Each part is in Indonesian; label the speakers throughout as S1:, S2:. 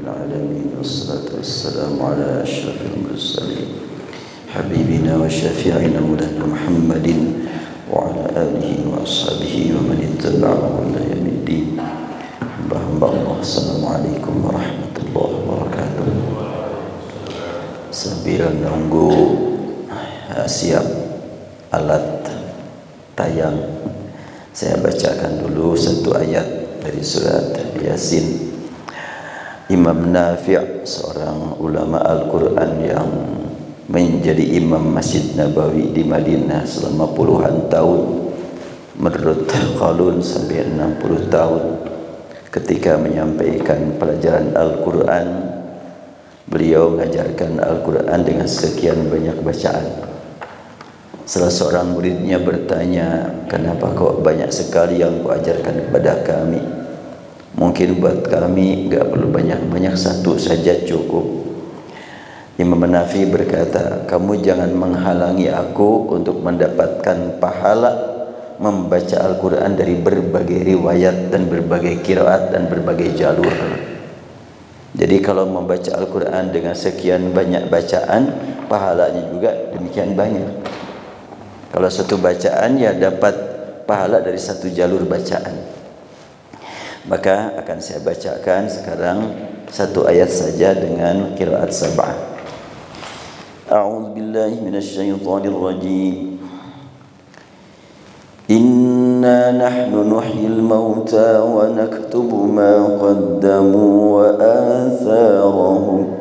S1: العالمين والصلاة والسلام على أشرف المرسلين حبيبنا وشفيعنا مولانا محمد وعلى آله وأصحابه ومن اتبعه إلى يوم الدين. Hamba Allah, Assalamualaikum warahmatullahi wabarakatuh. Sambil nunggu siap alat tayang, saya bacakan dulu satu ayat dari surat Yasin. Imam Nafi', seorang ulama Al-Quran yang menjadi imam Masjid Nabawi di Madinah selama puluhan tahun, menurut Qalun sampai 60 tahun, ketika menyampaikan pelajaran Al-Quran, beliau mengajarkan Al-Quran dengan sekian banyak bacaan. Salah seorang muridnya bertanya, kenapa kok banyak sekali yang kau ajarkan kepada kami? Mungkin buat kami enggak perlu banyak-banyak, satu saja cukup. Imam Nafi berkata, kamu jangan menghalangi aku untuk mendapatkan pahala membaca Al-Quran dari berbagai riwayat dan berbagai qiraat dan berbagai jalur. Jadi kalau membaca Al-Quran dengan sekian banyak bacaan, pahalanya juga demikian banyak. Kalau satu bacaan ya dapat pahala dari satu jalur bacaan. Maka akan saya bacakan sekarang satu ayat saja dengan qiraat sab'ah. A'udzu billahi minasyaitonir rajim. Inna nahnu nuhyil mauta wa naktubu ma qaddamu wa atharahum.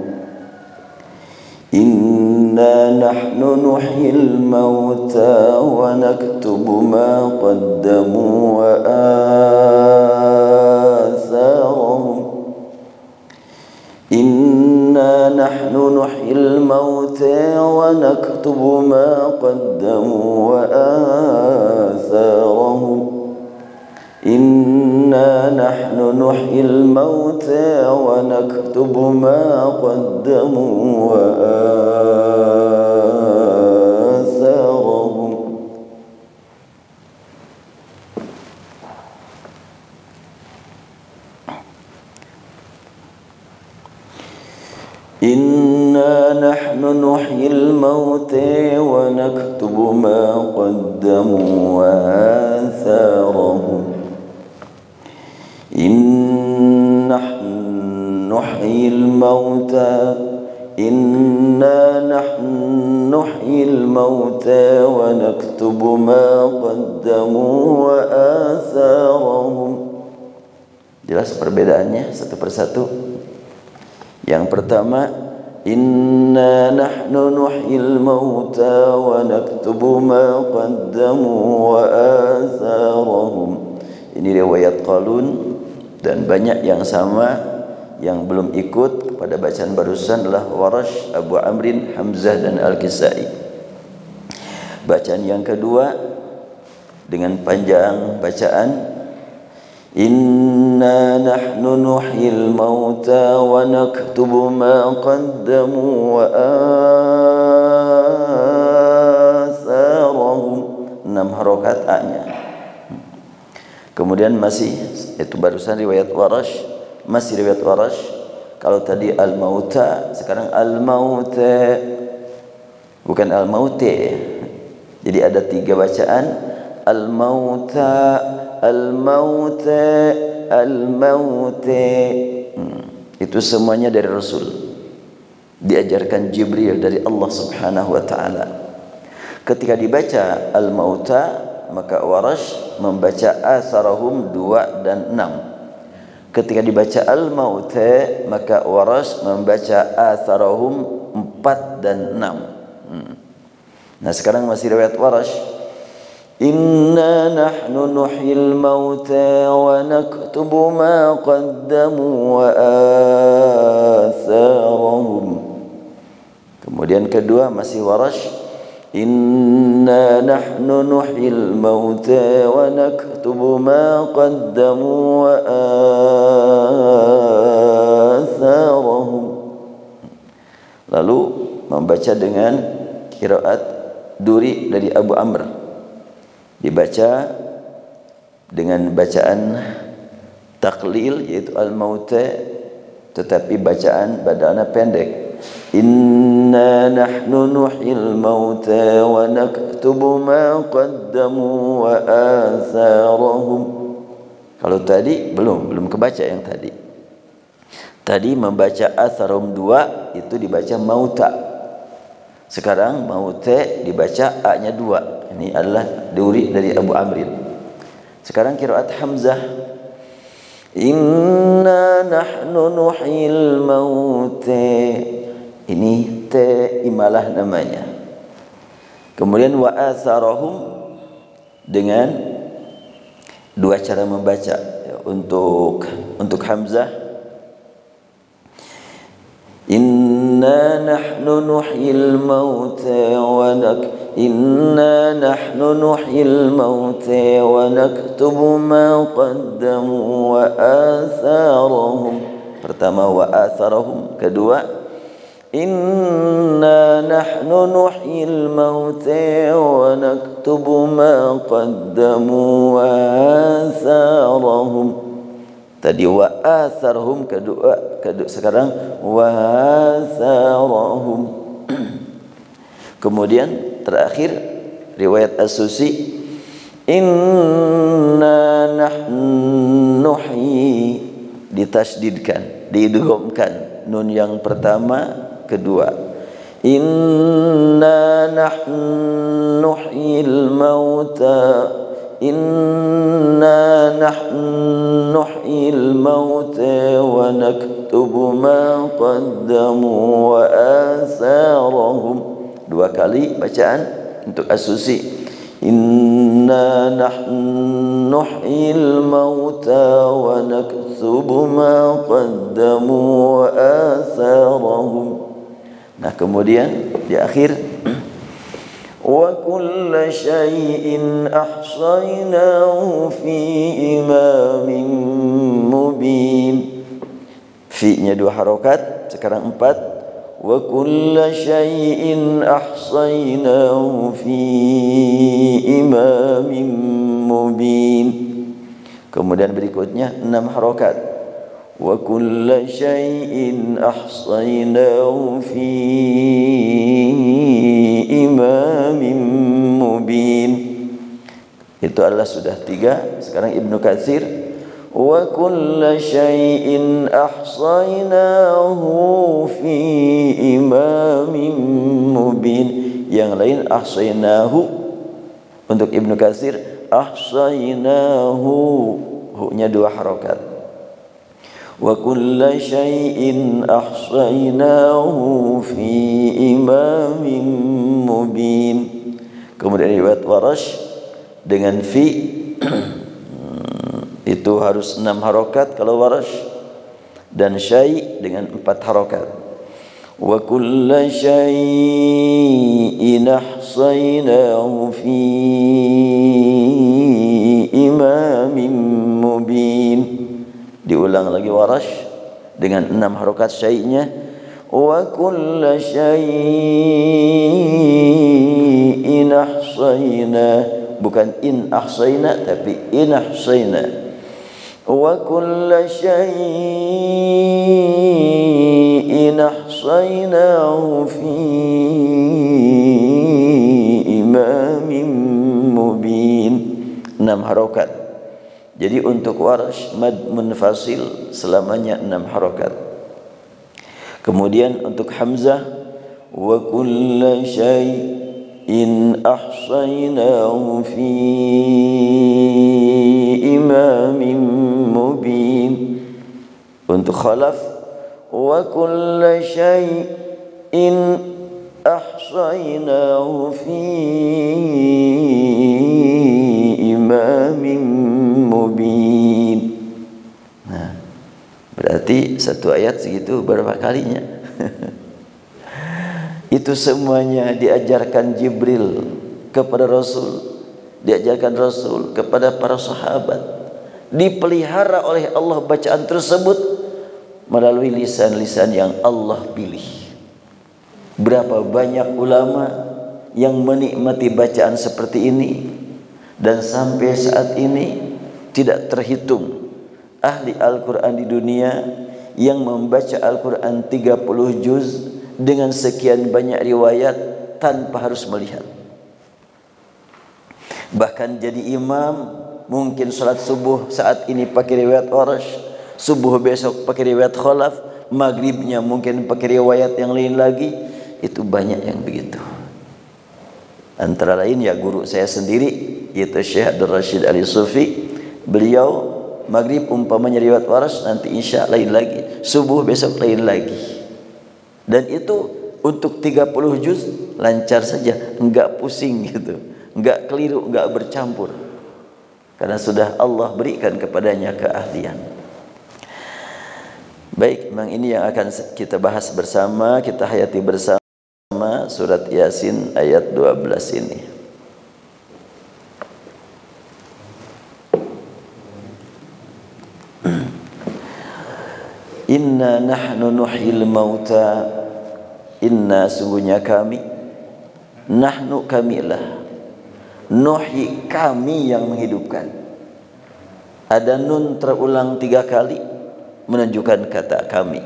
S1: Inna nahnu nuhyil mauta wa naktubu ma qaddamu wa atharahum. Inna nahnu nuhyil mauta wa naktubu ma qaddamu wa atharahum. Inna nahnu nuhyil mauta wa naktubu ma qaddamu wa atharahum. Inna nahnu nuhyil mauta wa naktubu ma qaddamu wa atharahum. Inna nuhyil mauta wa naktubu ma qaddamu wa atharahum. Jelas perbedaannya satu persatu. Yang pertama, inna nahnu nuhyil mauta wa naktubu ma qaddamu wa atharahum. Ini riwayat Qalun, dan banyak yang sama. Yang belum ikut pada bacaan barusan adalah Warash, Abu Amrin, Hamzah dan Al-Kisai. Bacaan yang kedua dengan panjang bacaan, inna nahnu nuhyil mauta wa naktubu ma qaddamu wa atharahum. 6 harokat A-nya. Kemudian masih, itu barusan riwayat Warash, masih riwayat Warash. Kalau tadi al-mauta, sekarang al-mauta, bukan al-maute. Jadi ada 3 bacaan, al-mauta, al-mauta, al-mauta. Itu semuanya dari Rasul, diajarkan Jibril dari Allah Subhanahu wa ta'ala. Ketika dibaca al-mauta, maka Warash membaca atharahum 2 dan 6. Ketika dibaca al-mauta, maka Warash membaca atharahum 4 dan 6. Nah sekarang masih riwayat Warash. Inna nahnu nuhyil mauta wa naktubu ma qaddamu wa atharahum. Kemudian kedua masih Warash. Inna nahnu nuhyil mauta wa naktubu ma qaddamu wa atharahum. Lalu membaca dengan qiraat Duri dari Abu Amr, dibaca dengan bacaan taklil, yaitu al-mauta tetapi bacaan badalna pendek. Inna nahnu nuhyil mauta wa naktubu ma qaddamu wa atharahum. Kalau tadi belum kebaca yang tadi. Tadi membaca atharum 2 itu dibaca mauta. Sekarang maute dibaca a-nya 2. Ini adalah diuri dari Abu Amrin. Sekarang qiraat Hamzah. Inna nahnu nuhyil mauta. Ini te imalah namanya. Kemudian wa atharahum dengan 2 cara membaca. Untuk Hamzah, inna nahnu nuhyil mauta wa naktubu ma qaddamu wa atharahum. Pertama wa atharahum, kedua inna nahnu nuhyil mauta wa naktubu ma qaddamu wa atharahum. Tadi wa atharahum, kedua sekarang wa atharahum. Kemudian terakhir riwayat As-Susi, inna nahnu nuhyi, ditasdidkan, diidghamkan nun yang pertama kedua. Inna nahnu nuhyil mauta, inna nahnu nuhyil mauta wa naktubu ma qaddamu wa atharahum. 2 kali bacaan untuk As-Susi. Inna nahnu nuhyil mauta wa naktubu ma qaddamu wa atharahum. Nah, kemudian di akhir wa kulla syai'in ahsaynahu fi imamin mubin. Fi-nya 2 harokat, sekarang 4. Wa kulla syai'in ahsaynahu fi imamin mubin. Kemudian berikutnya 6 harokat. Wa kulla syai'in ahsaynahu fi imamin mubin. Itu adalah sudah 3. Sekarang Ibnu Katsir, wa kulla syai'in ahsaynahu fi imamin mubin. Yang lain ahsaynahu. Untuk Ibnu Katsir ahsaynahu, hu-nya 2 harokat. Wa kulla syai'in ahsaynahu fi imamin mubin. Kemudian riwayat Warash dengan fi itu harus 6 harokat kalau Warash, dan syai' dengan 4 harokat. Wa kulla syai'in ahsaynahu fi imamin mubin. Diulang lagi Warash dengan 6 harokat syai'-nya. Wa kulla syai'in ahsayna, bukan in ahsayna tapi in ahsayna. Wa kulla syai'in ahsaynahu fi imamin mubin. 6 harokat. Jadi untuk Warash mad munfasil selamanya 6 harokat. Kemudian untuk Hamzah, wa kulla syai'in ahsaynahu fi imamin mubin. Untuk Khalaf, wa kulla syai'in ahsaynahu fi imamin mubin. Nah, berarti satu ayat segitu berapa kalinya? Itu semuanya diajarkan Jibril kepada Rasul, diajarkan Rasul kepada para sahabat, dipelihara oleh Allah bacaan tersebut melalui lisan-lisan yang Allah pilih. Berapa banyak ulama yang menikmati bacaan seperti ini, dan sampai saat ini tidak terhitung ahli Al-Quran di dunia yang membaca Al-Quran 30 juz dengan sekian banyak riwayat tanpa harus melihat. Bahkan jadi imam, mungkin salat subuh saat ini pakai riwayat Warsh, subuh besok pakai riwayat Khalaf, maghribnya mungkin pakai riwayat yang lain lagi. Itu banyak yang begitu. Antara lain ya guru saya sendiri, yaitu Syekh Abdul Rashid Ali Sufi. Beliau maghrib umpamanya riwayat Warsh, nanti isya lain lagi, subuh besok lain lagi. Dan itu untuk 30 juz lancar saja, enggak pusing gitu, enggak keliru, enggak bercampur, karena sudah Allah berikan kepadanya keahlian. Baik, memang ini yang akan kita bahas bersama, kita hayati bersama surat Yasin ayat 12 ini. Inna nahnu nuhyil mauta, inna sungguhnya kami, nahnu kamilah, nuhyi kami yang menghidupkan. Ada nun terulang 3 kali menunjukkan kata kami.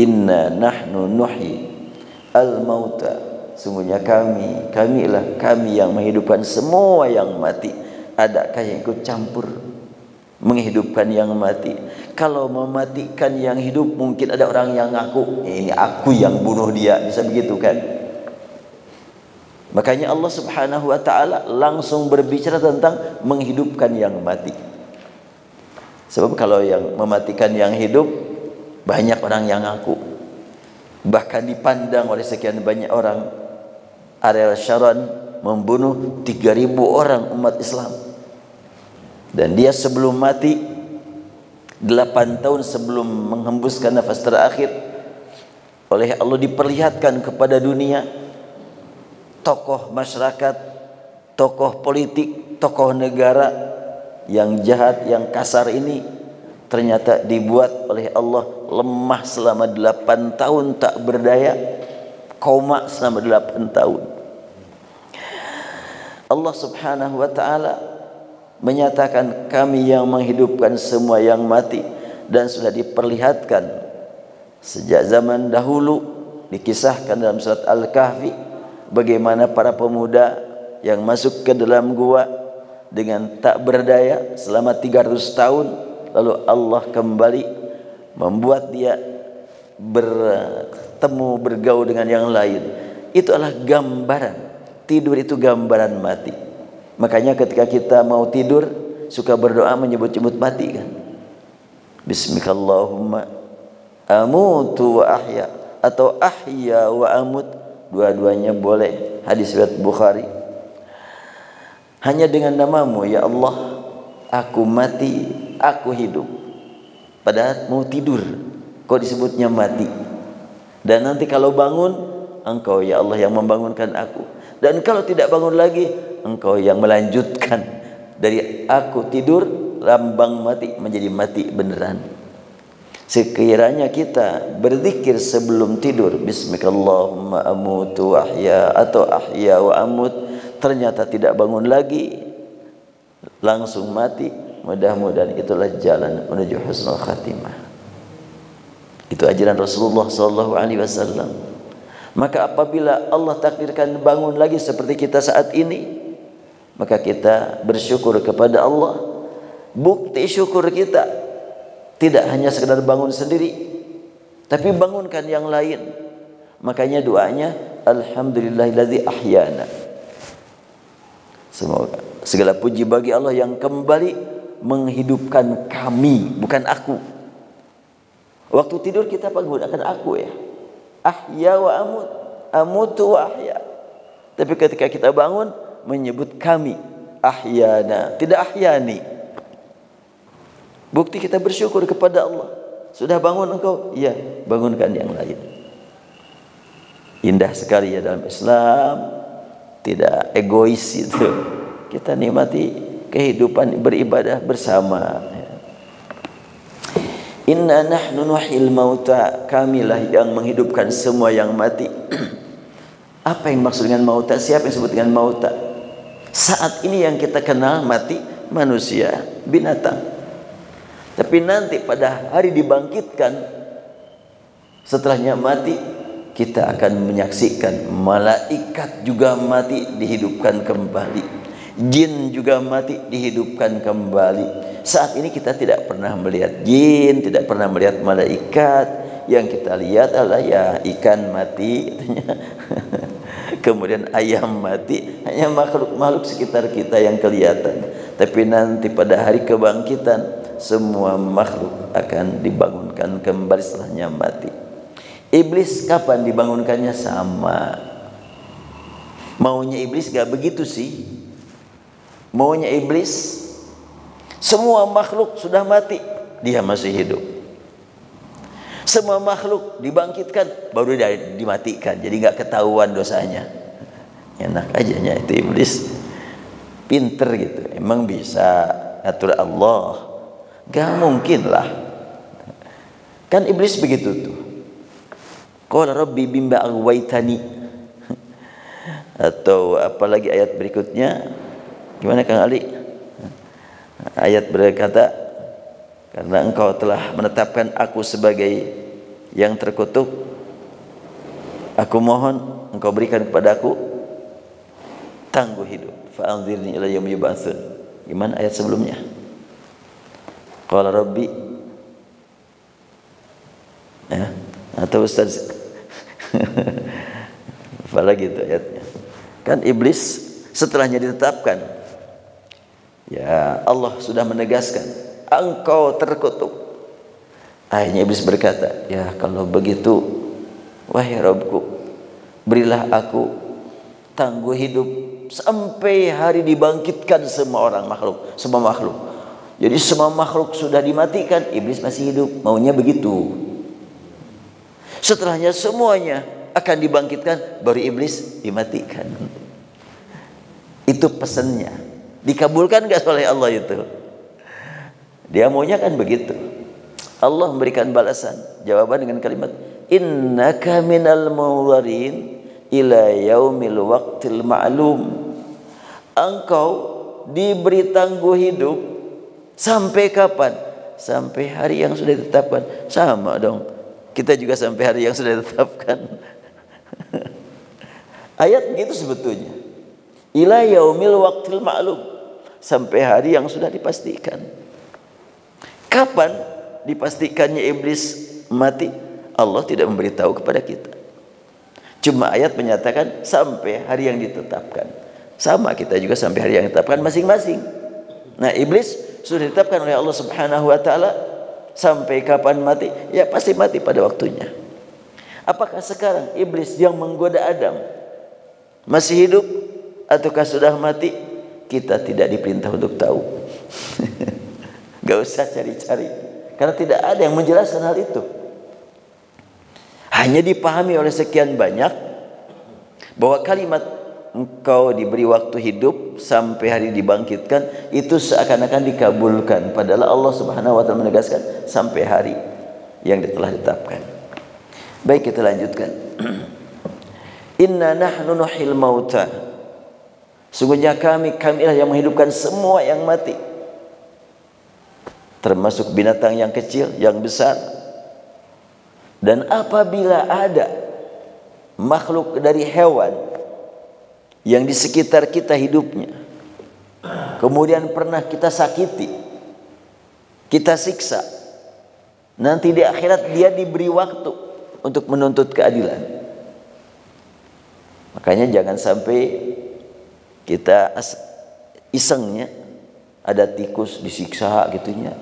S1: Inna nahnu nuhyi al mauta, sungguhnya kami, kamilah kami yang menghidupkan semua yang mati. Adakah yang ikut campur menghidupkan yang mati? Kalau mematikan yang hidup, mungkin ada orang yang ngaku, ini aku yang bunuh dia, bisa begitu kan? Makanya Allah Subhanahu wa ta'ala langsung berbicara tentang menghidupkan yang mati. Sebab kalau yang mematikan yang hidup, banyak orang yang ngaku, bahkan dipandang oleh sekian banyak orang. Ariel Sharon membunuh 3.000 orang umat Islam, dan dia sebelum mati, 8 tahun sebelum menghembuskan nafas terakhir, oleh Allah diperlihatkan kepada dunia tokoh masyarakat, tokoh politik, tokoh negara yang jahat, yang kasar ini ternyata dibuat oleh Allah lemah selama 8 tahun, tak berdaya, koma selama 8 tahun. Allah Subhanahu wa ta'ala menyatakan kami yang menghidupkan semua yang mati, dan sudah diperlihatkan sejak zaman dahulu, dikisahkan dalam surat Al-Kahfi bagaimana para pemuda yang masuk ke dalam gua dengan tak berdaya selama 300 tahun, lalu Allah kembali membuat dia bertemu, bergaul dengan yang lain. Itu adalah gambaran, tidur itu gambaran mati. Makanya ketika kita mau tidur suka berdoa menyebut-nyebut mati kan. Bismikallahumma amutu wa ahya, atau ahya wa amut, dua-duanya boleh. Hadis riwayat Bukhari. Hanya dengan namamu ya Allah aku mati, aku hidup. Padahal mau tidur kok disebutnya mati. Dan nanti kalau bangun, engkau ya Allah yang membangunkan aku. Dan kalau tidak bangun lagi, engkau yang melanjutkan dari aku tidur, lambang mati menjadi mati beneran. Sekiranya kita berzikir sebelum tidur, Bismikallahumma amutu wa ahya, atau ahya wa amut, ternyata tidak bangun lagi, langsung mati, mudah-mudahan itulah jalan menuju husnul khatimah. Itu ajaran Rasulullah SAW. Maka apabila Allah takdirkan bangun lagi seperti kita saat ini, maka kita bersyukur kepada Allah. Bukti syukur kita tidak hanya sekedar bangun sendiri, tapi bangunkan yang lain. Makanya doanya alhamdulillahilladzi ahyana. Semoga segala puji bagi Allah yang kembali menghidupkan kami, bukan aku. Waktu tidur kita menggunakan aku ya, ahya wa amut, amutu wa ahya. Tapi ketika kita bangun menyebut kami, ahyana, tidak ahyani. Bukti kita bersyukur kepada Allah. Sudah bangun engkau? Iya, bangunkan yang lain. Indah sekali ya dalam Islam, tidak egois itu. Kita nikmati kehidupan beribadah bersama. Inna nahnu nuhyil mauta, kamilah yang menghidupkan semua yang mati. Apa yang maksud dengan mauta? Siapa yang sebut dengan mauta? Saat ini yang kita kenal mati manusia, binatang. Tapi nanti pada hari dibangkitkan Setelahnya mati, kita akan menyaksikan malaikat juga mati dihidupkan kembali, jin juga mati dihidupkan kembali. Saat ini kita tidak pernah melihat jin, tidak pernah melihat malaikat. Yang kita lihat adalah ya ikan mati, kemudian ayam mati, hanya makhluk-makhluk sekitar kita yang kelihatan. Tapi nanti pada hari kebangkitan, semua makhluk akan dibangunkan kembali setelahnya mati. Iblis kapan dibangunkannya? Sama. Maunya iblis gak begitu sih. Maunya iblis, semua makhluk sudah mati, dia masih hidup. Semua makhluk dibangkitkan, baru dia dimatikan, jadi gak ketahuan dosanya. Enak aja itu iblis. Pinter gitu, emang bisa atur Allah? Gak mungkin lah. Kan iblis begitu tuh. Qala rabbi bimba aghwaytani. Atau apalagi ayat berikutnya, gimana Kang Ali? Ayat berkata, karena engkau telah menetapkan aku sebagai yang terkutuk, aku mohon engkau berikan kepadaku tangguh hidup. Fa'anzirni ila yaumi yub'atsun. Gimana ayat sebelumnya? Qala rabbi, ya, atau Ustaz apalagi itu ayatnya. Kan iblis setelahnya ditetapkan, ya Allah sudah menegaskan engkau terkutuk. Akhirnya iblis berkata, ya kalau begitu wahai Rabbku, berilah aku tangguh hidup sampai hari dibangkitkan semua orang makhluk, semua makhluk. Jadi semua makhluk sudah dimatikan, iblis masih hidup. Maunya begitu. Setelahnya semuanya akan dibangkitkan, baru iblis dimatikan. Itu pesannya. Dikabulkan gak oleh Allah itu? Dia maunya kan begitu. Allah memberikan balasan, jawaban dengan kalimat innaka minal munzarin ila yaumil waqtil ma'lum. Engkau diberi tangguh hidup sampai kapan? Sampai hari yang sudah ditetapkan. Sama dong, kita juga sampai hari yang sudah ditetapkan. Ayat begitu sebetulnya. Ila yaumil waqtil ma'lum, sampai hari yang sudah dipastikan. Kapan dipastikannya iblis mati? Allah tidak memberitahu kepada kita. Cuma ayat menyatakan sampai hari yang ditetapkan. Sama, kita juga sampai hari yang ditetapkan masing-masing. Nah, iblis sudah ditetapkan oleh Allah Subhanahu wa taala sampai kapan mati? Ya pasti mati pada waktunya. Apakah sekarang iblis yang menggoda Adam masih hidup ataukah sudah mati? Kita tidak diperintah untuk tahu. Gak usah cari-cari, karena tidak ada yang menjelaskan hal itu. Hanya dipahami oleh sekian banyak bahwa kalimat engkau diberi waktu hidup sampai hari dibangkitkan itu seakan-akan dikabulkan, padahal Allah Subhanahu wa taala menegaskan sampai hari yang telah ditetapkan. Baik, kita lanjutkan. Inna nahnu nuhyil mauta. Sungguhnya kamilah yang menghidupkan semua yang mati, termasuk binatang yang kecil, yang besar. Dan apabila ada makhluk dari hewan yang di sekitar kita hidupnya, kemudian pernah kita sakiti, kita siksa, nanti di akhirat dia diberi waktu untuk menuntut keadilan. Makanya jangan sampai kita isengnya ada tikus disiksa gitunya.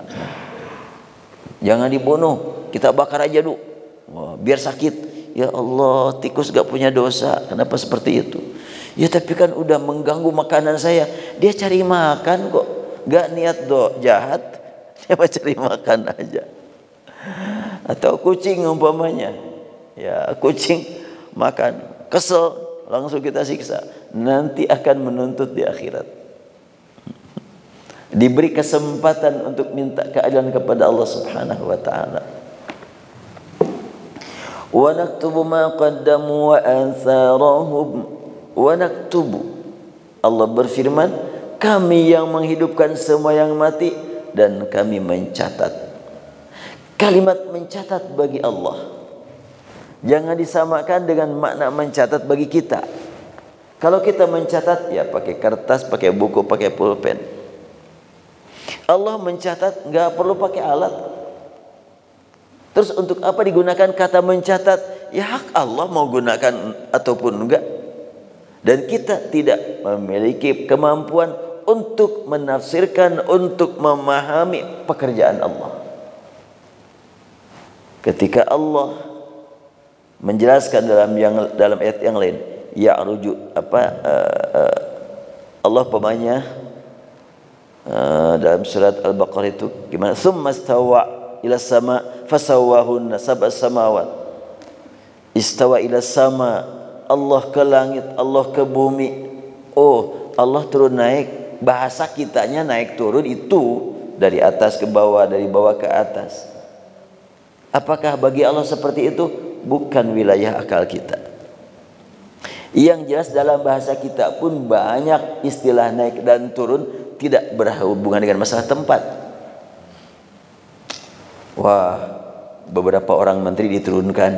S1: Jangan dibunuh, kita bakar aja dulu. Wah, biar sakit. Ya Allah, tikus gak punya dosa, kenapa seperti itu? Ya tapi kan udah mengganggu makanan saya. Dia cari makan kok, gak niat jahat, dia cari makan aja. Atau kucing umpamanya, ya kucing makan, kesel, langsung kita siksa, nanti akan menuntut di akhirat. Diberi kesempatan untuk minta keadilan kepada Allah Subhanahu wa taala. Wa naktubu ma qaddamu wa atharahum wa naktubu. Allah berfirman, kami yang menghidupkan semua yang mati dan kami mencatat. Kalimat mencatat bagi Allah Jangan disamakan dengan makna mencatat bagi kita. Kalau kita mencatat ya pakai kertas, pakai buku, pakai pulpen. Allah mencatat nggak perlu pakai alat. Terus untuk apa digunakan kata mencatat? Ya hak Allah mau gunakan ataupun enggak. Dan kita tidak memiliki kemampuan untuk menafsirkan, untuk memahami pekerjaan Allah. Ketika Allah menjelaskan dalam ayat yang lain, Allah pemanya dalam surat Al-Baqarah itu gimana? Tsumma stawa ila sama fasawwahunna sab'a samawat. Istawa ila sama, Allah ke langit, Allah ke bumi. Oh, Allah turun naik. Bahasa kitanya naik turun itu dari atas ke bawah, dari bawah ke atas. Apakah bagi Allah seperti itu? Bukan wilayah akal kita. Yang jelas dalam bahasa kita pun banyak istilah naik dan turun tidak berhubungan dengan masalah tempat. Wah, beberapa orang menteri diturunkan.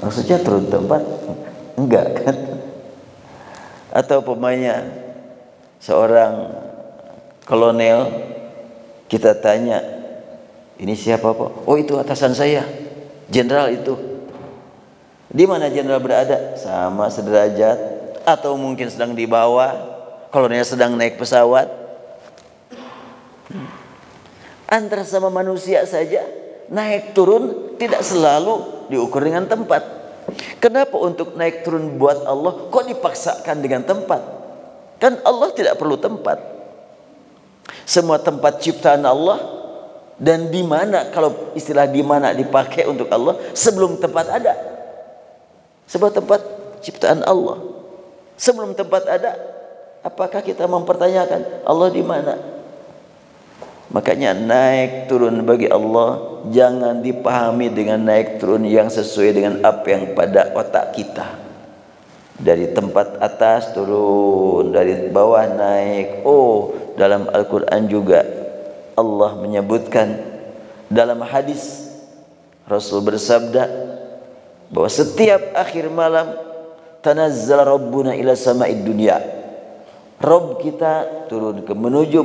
S1: Maksudnya turun tempat? Enggak kan? Atau pemainnya seorang kolonel, kita tanya, ini siapa Pak? Oh itu atasan saya, jenderal itu. Di mana jenderal berada? Sama sederajat, atau mungkin sedang di bawah, kolonel sedang naik pesawat. Antara sama manusia saja, naik turun tidak selalu diukur dengan tempat. Kenapa untuk naik turun buat Allah kok dipaksakan dengan tempat? Kan Allah tidak perlu tempat. Semua tempat ciptaan Allah. Dan di mana, kalau istilah di mana dipakai untuk Allah, sebelum tempat ada. Sebuah tempat ciptaan Allah. Sebelum tempat ada, apakah kita mempertanyakan Allah di mana? Makanya naik turun bagi Allah jangan dipahami dengan naik turun yang sesuai dengan apa yang pada otak kita. Dari tempat atas turun, dari bawah naik. Oh, dalam Al-Quran juga Allah menyebutkan, dalam hadis Rasul bersabda bahwa setiap akhir malam tanazzal Rabbuna ila sama'id dunya. Rabb kita turun ke menuju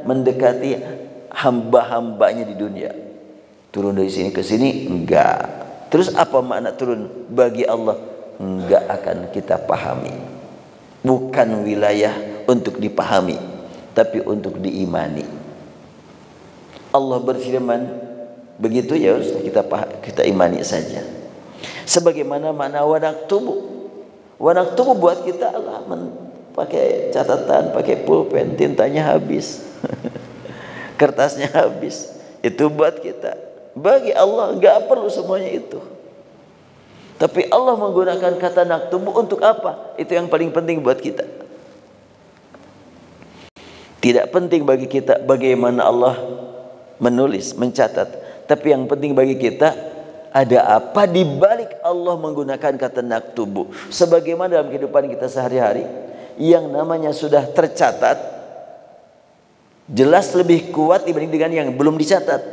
S1: mendekati hamba-hambanya di dunia. Turun dari sini ke sini? Enggak. Terus apa makna turun bagi Allah? Enggak akan kita pahami. Bukan wilayah untuk dipahami, tapi untuk diimani. Allah berfirman begitu, ya kita imani saja. Sebagaimana makna wanak tubuh. Wanak tubuh buat kita Allah pakai catatan, pakai pulpen, tintanya habis, kertasnya habis. Itu buat kita. Bagi Allah enggak perlu semuanya itu. Tapi Allah menggunakan kata naktubu untuk apa? Itu yang paling penting buat kita. Tidak penting bagi kita bagaimana Allah menulis, mencatat. Tapi yang penting bagi kita, ada apa di balik Allah menggunakan kata naktubu. Sebagaimana dalam kehidupan kita sehari-hari, yang namanya sudah tercatat jelas lebih kuat dibanding dengan yang belum dicatat.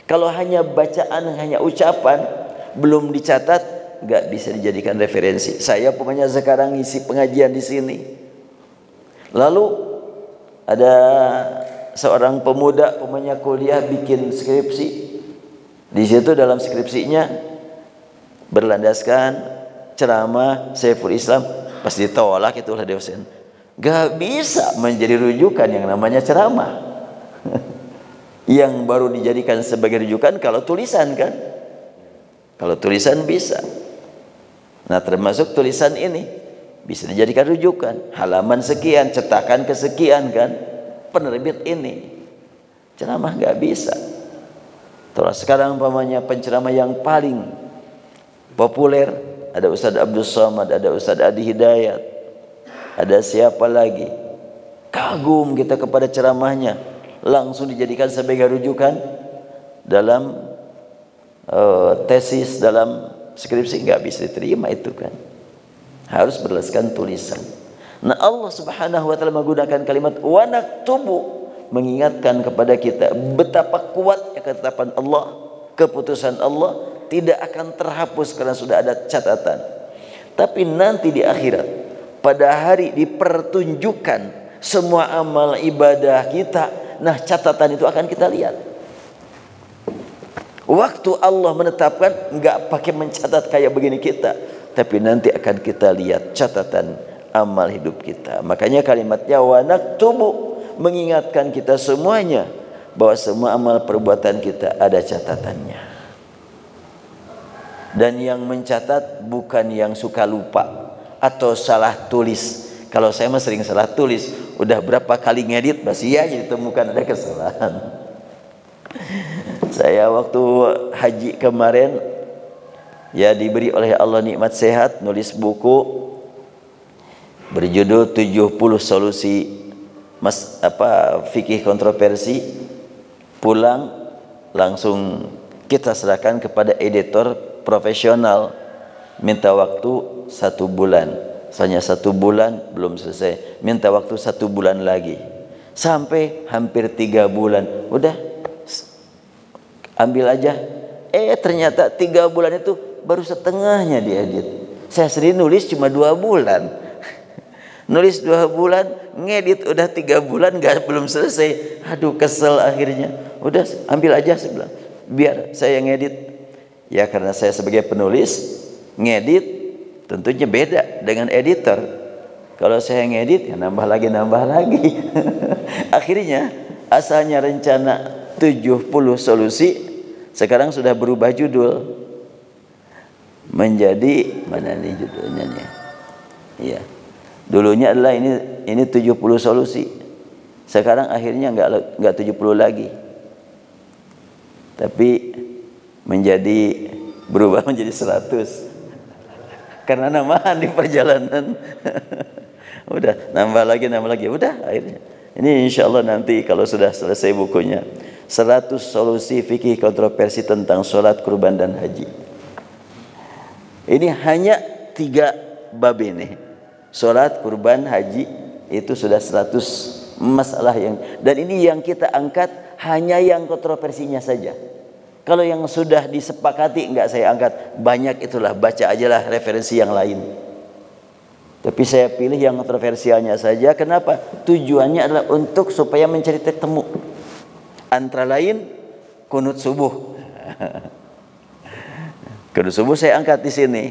S1: Kalau hanya bacaan, hanya ucapan, belum dicatat, nggak bisa dijadikan referensi. Saya pokoknya sekarang ngisi pengajian di sini, lalu ada seorang pemuda pokoknya kuliah bikin skripsi. Di situ dalam skripsinya berlandaskan ceramah Saiful Islam. Pas ditolak itu oleh dosen. Gak bisa menjadi rujukan yang namanya ceramah. Yang baru dijadikan sebagai rujukan kalau tulisan kan. Kalau tulisan bisa. Nah termasuk tulisan ini bisa dijadikan rujukan. Halaman sekian, cetakan kesekian kan. Penerbit ini. Ceramah gak bisa. Terus sekarang umpamanya penceramah yang paling populer, ada Ustaz Abdul Somad, ada Ustaz Adi Hidayat, ada siapa lagi. Kagum kita kepada ceramahnya, langsung dijadikan sebagai rujukan dalam tesis, dalam skripsi. Nggak bisa diterima itu kan, harus berdasarkan tulisan. Nah Allah subhanahu wa ta'ala menggunakan kalimat wa naktubu, mengingatkan kepada kita betapa kuatnya ketetapan Allah keputusan Allah tidak akan terhapus karena sudah ada catatan. Tapi nanti di akhirat, pada hari dipertunjukkan semua amal ibadah kita, nah catatan itu akan kita lihat. Waktu Allah menetapkan enggak pakai mencatat kayak begini kita, tapi nanti akan kita lihat catatan amal hidup kita. Makanya kalimatnya wa naktubu mengingatkan kita semuanya bahwa semua amal perbuatan kita ada catatannya. Dan yang mencatat bukan yang suka lupa atau salah tulis. Kalau saya mah sering salah tulis, udah berapa kali ngedit masih aja ditemukan ada kesalahan. Saya waktu haji kemarin ya diberi oleh Allah nikmat sehat, nulis buku berjudul 70 solusi fikih kontroversi. Pulang langsung kita serahkan kepada editor profesional, minta waktu 1 bulan. Soalnya 1 bulan belum selesai, minta waktu 1 bulan lagi, sampai hampir 3 bulan. Udah ambil aja. Ternyata 3 bulan itu baru setengahnya diedit. Saya sendiri nulis cuma 2 bulan. Nulis 2 bulan, ngedit udah 3 bulan belum selesai. Aduh kesel akhirnya. Udah ambil aja saya bilang, biar saya ngedit. Ya karena saya sebagai penulis, ngedit tentunya beda dengan editor. Kalau saya ngedit ya nambah lagi. Akhirnya asalnya rencana 70 solusi, sekarang sudah berubah judul menjadi mana nih judulnya nih? Iya. Dulunya adalah ini 70 solusi. Sekarang akhirnya enggak 70 lagi. Tapi berubah menjadi 100 karena nambahan di perjalanan. Udah nambah lagi. Udah akhirnya ini insyaallah nanti kalau sudah selesai bukunya 100 solusi fikih kontroversi tentang sholat, kurban dan haji. Ini hanya 3 bab ini, sholat, kurban, haji, itu sudah 100 masalah dan ini yang kita angkat hanya yang kontroversinya saja. Kalau yang sudah disepakati enggak saya angkat. Banyak itulah, baca ajalah referensi yang lain. Tapi saya pilih yang kontroversialnya saja. Kenapa? Tujuannya adalah untuk supaya mencari titik temu. Antara lain kunut subuh. Kunut subuh saya angkat di sini.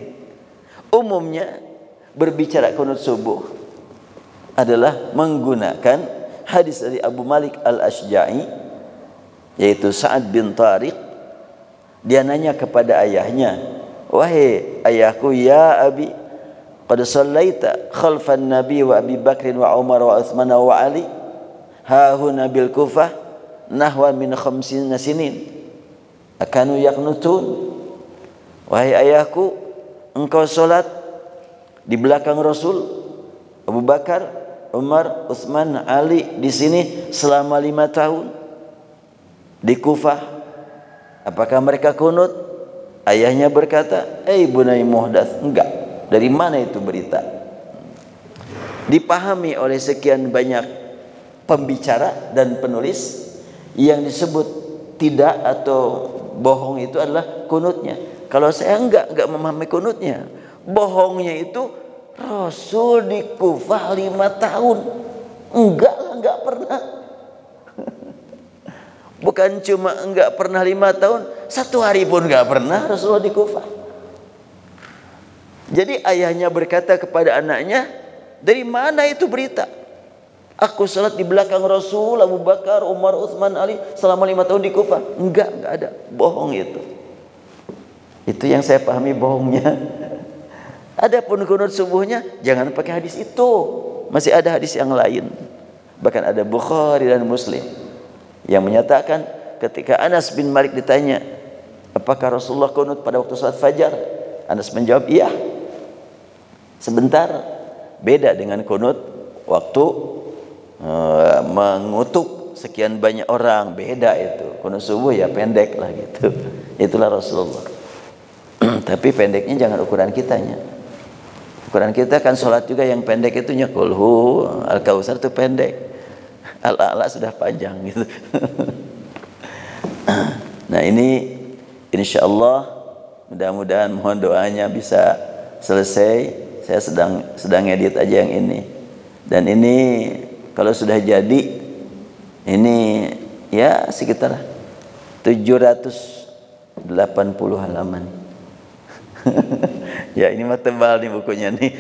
S1: Umumnya berbicara kunut subuh adalah menggunakan hadis dari Abu Malik Al-Ashja'i, yaitu Sa'ad bin Tariq. Dia nanya kepada ayahnya, wahai ayahku, ya abi, qad sallaita khalfan nabi wa Abi Bakrin wa Umar wa Uthman wa Ali hahuna bil Kufah nahwa min 50 sinin akanu yaqnutun. Wahai ayahku, engkau salat di belakang Rasul, Abu Bakar, Umar, Uthman, Ali di sini selama 5 tahun di Kufah. Apakah mereka kunut? Ayahnya berkata, bunai muhdath, enggak. Dari mana itu berita? Dipahami oleh sekian banyak pembicara dan penulis yang disebut tidak atau bohong itu adalah kunutnya. Kalau saya enggak memahami kunutnya. Bohongnya itu Rasul di Kufah 5 tahun. Enggak pernah. Bukan cuma enggak pernah 5 tahun, 1 hari pun enggak pernah Rasulullah di Kufah. Jadi ayahnya berkata kepada anaknya, dari mana itu berita? Aku salat di belakang Rasul, Abu Bakar, Umar, Uthman, Ali selama 5 tahun di Kufah. Enggak ada. Bohong itu. Itu yang saya pahami bohongnya. Adapun kunut subuhnya jangan pakai hadis itu. Masih ada hadis yang lain. Bahkan ada Bukhari dan Muslim yang menyatakan ketika Anas bin Malik ditanya, apakah Rasulullah kunut pada waktu salat fajar? Anas menjawab, iya. Sebentar. Beda dengan kunut waktu mengutuk sekian banyak orang, beda itu. Kunut subuh ya pendek lah gitu. Itulah Rasulullah. Tapi pendeknya jangan ukuran kitanya. Ukuran kita kan sholat juga yang pendek itu kulhu, Al-Kautsar itu pendek. Al-A'la sudah panjang gitu. Nah ini Insya Allah mudah-mudahan, mohon doanya bisa selesai. Saya sedang edit aja yang ini. Dan ini kalau sudah jadi, ini ya sekitar 780 halaman. Ya ini mah tebal nih bukunya nih.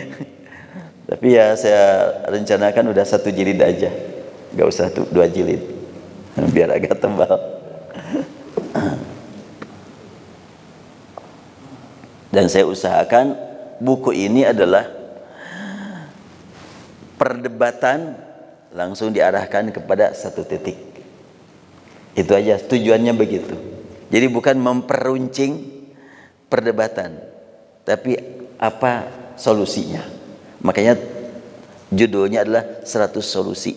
S1: Tapi ya saya rencanakan udah 1 jilid aja, gak usah 2 jilid, biar agak tebal. Dan saya usahakan buku ini adalah perdebatan langsung diarahkan kepada 1 titik. Itu aja tujuannya begitu. Jadi bukan memperuncing perdebatan, tapi apa solusinya. Makanya judulnya adalah 100 solusi.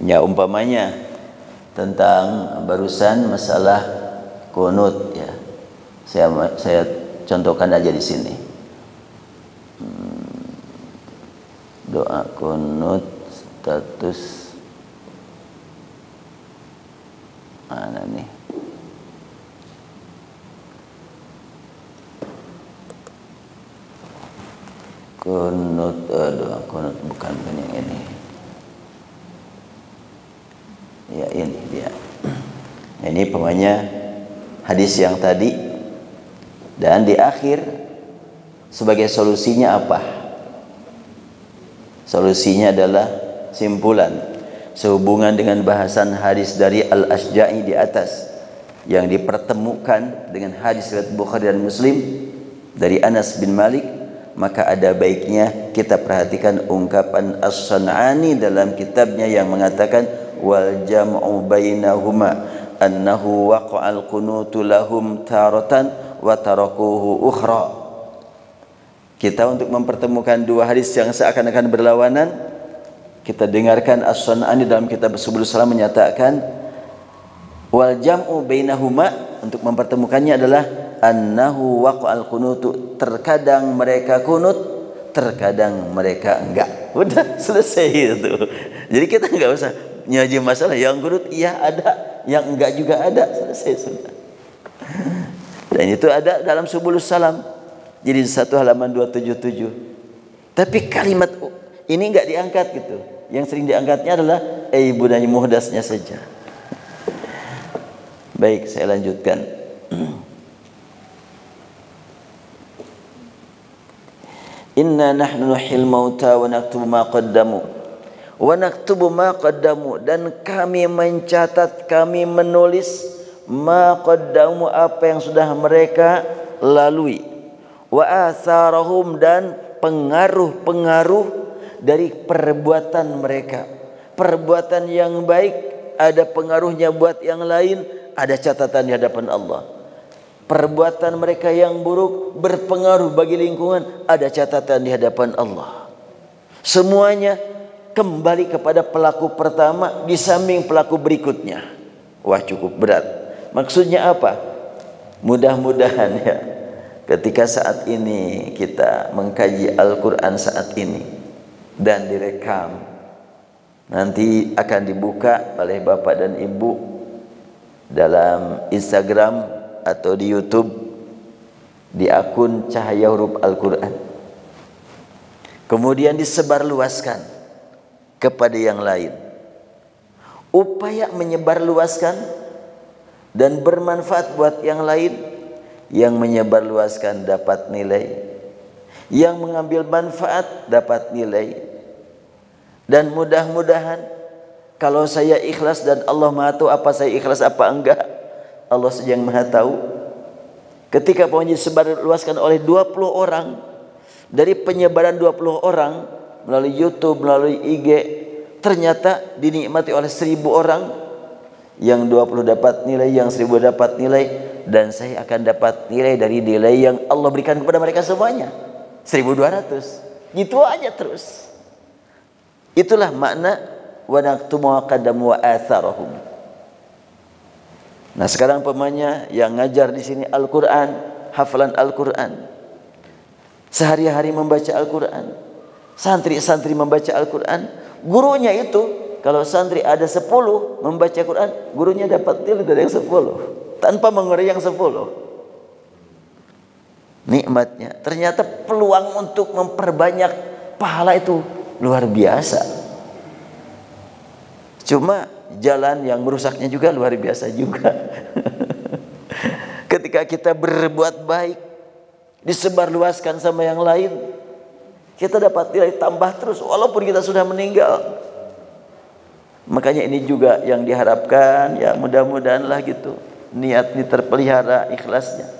S1: Ya umpamanya tentang barusan masalah kunut ya. Saya contohkan aja di sini. Doa kunut status mana nih? Kunut, doa kunut bukan yang ini. Ya ini dia. Ini pokoknya hadis yang tadi. Dan di akhir sebagai solusinya apa? Solusinya adalah simpulan sehubungan dengan bahasan hadis dari Al-Asja'i di atas yang dipertemukan dengan hadis riwayat Bukhari dan Muslim dari Anas bin Malik, maka ada baiknya kita perhatikan ungkapan As-San'ani dalam kitabnya yang mengatakan wal jam'u bainahuma annahu waqa'al qunutu lahum taratan wa tarakuhu ukhra. Kita untuk mempertemukan 2 hadis yang seakan-akan berlawanan, kita dengarkan As-San'ani dalam kitab Subul Salam menyatakan wal jam'u bainahuma, untuk mempertemukannya adalah annahu waqa'al qunutu, terkadang mereka kunut, terkadang mereka enggak. Udah selesai itu. Jadi kita enggak usah nyaji masalah yang kunut iya ada, yang enggak juga ada, selesai sudah. Dan itu ada dalam Subul Salam. Jadi 1 halaman 277. Tapi kalimat ini enggak diangkat gitu. Yang sering diangkatnya adalah bunyi muhdasnya saja. Baik, saya lanjutkan. Inna nahnu nuhyil mauta wa naktubu ma qaddamu wa naktubu ma qaddamu, dan kami mencatat, kami menulis ma qaddamu, apa yang sudah mereka lalui, wa atharahum, dan pengaruh-pengaruh dari perbuatan mereka. Perbuatan yang baik ada pengaruhnya buat yang lain, ada catatan di hadapan Allah. Perbuatan mereka yang buruk berpengaruh bagi lingkungan, ada catatan di hadapan Allah. Semuanya kembali kepada pelaku pertama di samping pelaku berikutnya. Wah, cukup berat. Maksudnya apa? Mudah-mudahan ya, ketika saat ini kita mengkaji Al-Quran saat ini dan direkam, nanti akan dibuka oleh Bapak dan Ibu dalam Instagram atau di YouTube di akun Cahaya Huruf Al-Quran, kemudian disebarluaskan kepada yang lain. Upaya menyebarluaskan dan bermanfaat buat yang lain. Yang menyebarluaskan dapat nilai, yang mengambil manfaat dapat nilai. Dan mudah-mudahan kalau saya ikhlas dan Allah Maha tahu apa saya ikhlas apa enggak, Allah saja yang Maha tahu. Ketika pengajian disebarluaskan oleh 20 orang, dari penyebaran 20 orang melalui YouTube, melalui IG, ternyata dinikmati oleh 1000 orang. Yang 20 dapat nilai, yang 1000 dapat nilai, dan saya akan dapat nilai dari nilai yang Allah berikan kepada mereka semuanya, 1200. Gitu aja terus. Itulah makna wa naktumu ma qaddamu wa atharahum. Nah, sekarang pemanya yang ngajar di sini Al-Quran, hafalan Al-Quran, sehari-hari membaca Al-Quran, santri-santri membaca Al-Quran, gurunya itu kalau santri ada 10 membaca Quran, gurunya dapat nilai dari yang 10 tanpa mengurangi yang 10. Nikmatnya, ternyata peluang untuk memperbanyak pahala itu luar biasa. Cuma jalan yang merusaknya juga luar biasa juga. Ketika kita berbuat baik, disebarluaskan sama yang lain, kita dapat nilai tambah terus walaupun kita sudah meninggal. Makanya ini juga yang diharapkan, ya mudah-mudahan lah gitu, niat ini terpelihara ikhlasnya.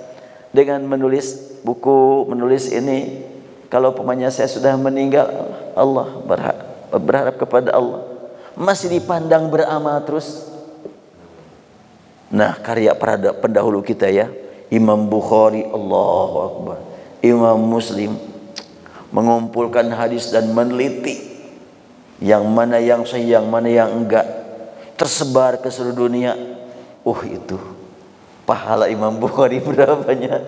S1: Dengan menulis buku, menulis ini, kalau pemanya saya sudah meninggal, Allah berharap kepada Allah masih dipandang beramal terus. Nah, karya para pendahulu kita ya, Imam Bukhari, Allahu Akbar, Imam Muslim, mengumpulkan hadis dan meneliti yang mana yang sahih, yang mana yang enggak, tersebar ke seluruh dunia. Itu pahala Imam Bukhari berapanya?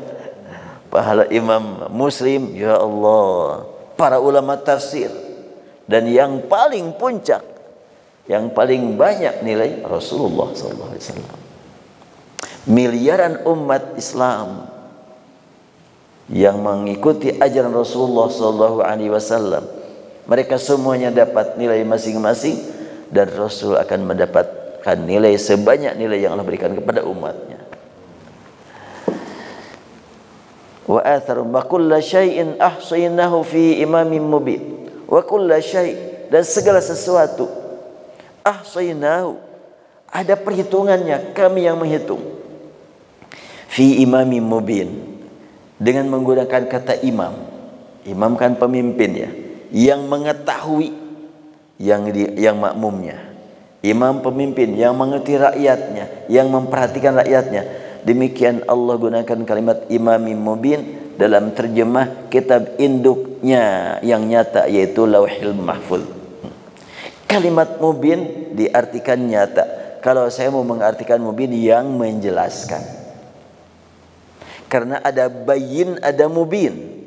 S1: Pahala Imam Muslim, ya Allah, para ulama tafsir, dan yang paling puncak, yang paling banyak nilai Rasulullah SAW. Miliaran umat Islam yang mengikuti ajaran Rasulullah SAW, mereka semuanya dapat nilai masing-masing, dan Rasul akan mendapatkan nilai sebanyak nilai yang Allah berikan kepada umatnya. Wa atharu ma kulla syai'in ahsaynahu fi imamin mubin. Wa kulla syai', dan segala sesuatu, ahsaynahu, ada perhitungannya, kami yang menghitung. Fi imamin mubin, dengan menggunakan kata imam. Imam kan pemimpin ya, yang mengetahui yang makmumnya. Imam pemimpin yang mengerti rakyatnya, yang memperhatikan rakyatnya. Demikian Allah gunakan kalimat imamin mubin dalam terjemah kitab induknya yang nyata, yaitu Lauhil Mahfuz. Kalimat mubin diartikan nyata. Kalau saya mau mengartikan mubin, yang menjelaskan. Karena ada bayin, ada mubin.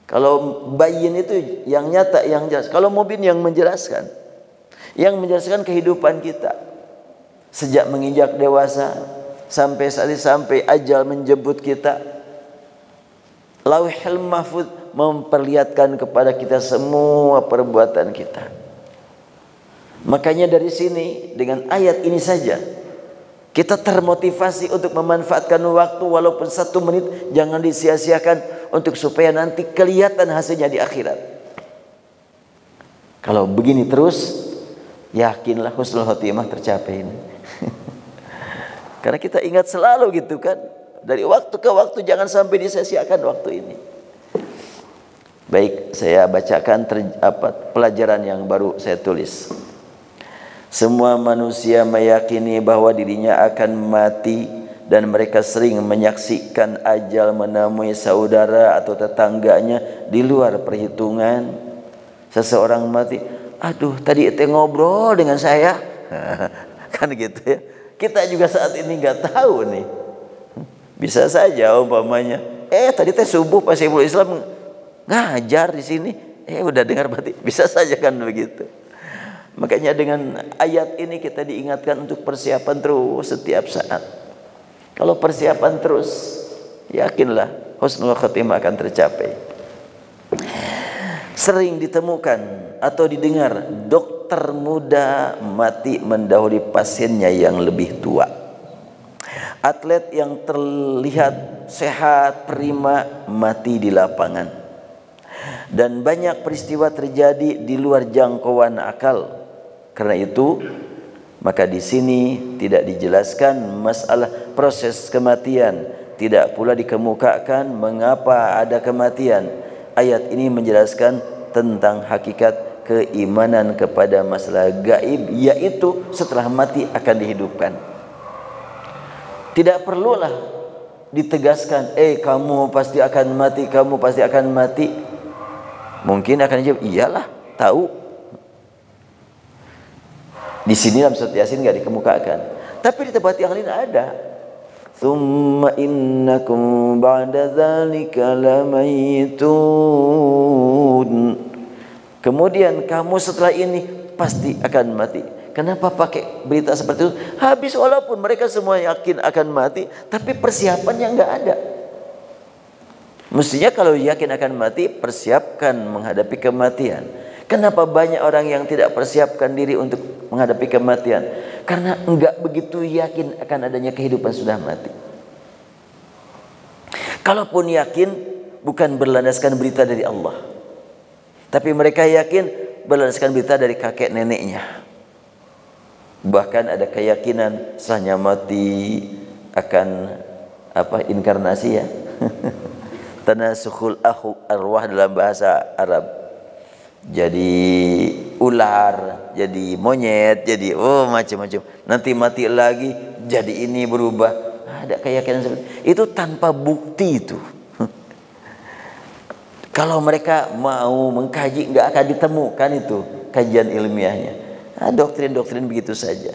S1: Kalau bayin itu yang nyata, yang jelas. Kalau mubin yang menjelaskan. Yang menjelaskan kehidupan kita. Sejak menginjak dewasa sampai saat ini, sampai ajal menjemput kita. Lauhul Mahfuz memperlihatkan kepada kita semua perbuatan kita. Makanya dari sini, dengan ayat ini saja kita termotivasi untuk memanfaatkan waktu walaupun 1 menit, jangan disia-siakan, untuk supaya nanti kelihatan hasilnya di akhirat. Kalau begini terus, yakinlah husnul khotimah tercapai ini. Karena kita ingat selalu gitu kan, dari waktu ke waktu, jangan sampai disia-siakan waktu ini. Baik, saya bacakan pelajaran yang baru saya tulis. Semua manusia meyakini bahwa dirinya akan mati, dan mereka sering menyaksikan ajal menemui saudara atau tetangganya di luar perhitungan. Seseorang mati, aduh tadi itu ngobrol dengan saya, kan gitu ya. Kita juga saat ini nggak tahu nih. Bisa saja umpamanya, tadi teh subuh pas Syekhul Islam ngajar di sini, udah dengar berarti, bisa saja kan begitu. Makanya dengan ayat ini kita diingatkan untuk persiapan terus setiap saat. Kalau persiapan terus, yakinlah husnul khotimah akan tercapai. Sering ditemukan atau didengar dokter muda mati mendahului pasiennya yang lebih tua. Atlet yang terlihat sehat, prima, mati di lapangan. Dan banyak peristiwa terjadi di luar jangkauan akal. Karena itu, maka di sini tidak dijelaskan masalah proses kematian, tidak pula dikemukakan mengapa ada kematian. Ayat ini menjelaskan tentang hakikat keimanan kepada masalah gaib, yaitu setelah mati akan dihidupkan. Tidak perlulah ditegaskan, kamu pasti akan mati, kamu pasti akan mati. Mungkin akan dijawab, iyalah, tahu. Di sini dalam surat Yasin nggak dikemukakan, tapi di tempat yang lain ada. Tsumma innakum ba'da dzalika lamayitun. Kemudian kamu setelah ini pasti akan mati. Kenapa pakai berita seperti itu? Habis walaupun mereka semua yakin akan mati, tapi persiapannya nggak ada. Mestinya kalau yakin akan mati, persiapkan menghadapi kematian. Kenapa banyak orang yang tidak persiapkan diri untuk menghadapi kematian? Karena enggak begitu yakin akan adanya kehidupan sudah mati. Kalaupun yakin, bukan berlandaskan berita dari Allah, tapi mereka yakin berlandaskan berita dari kakek neneknya. Bahkan ada keyakinan setelahnya mati akan inkarnasi ya. Tanasukhul arwah dalam bahasa Arab. Jadi ular, jadi monyet, jadi macam-macam. Nanti mati lagi jadi ini berubah. Ada keyakinan seperti itu tanpa bukti itu. Kalau mereka mau mengkaji, nggak akan ditemukan itu kajian ilmiahnya. Doktrin-doktrin begitu saja.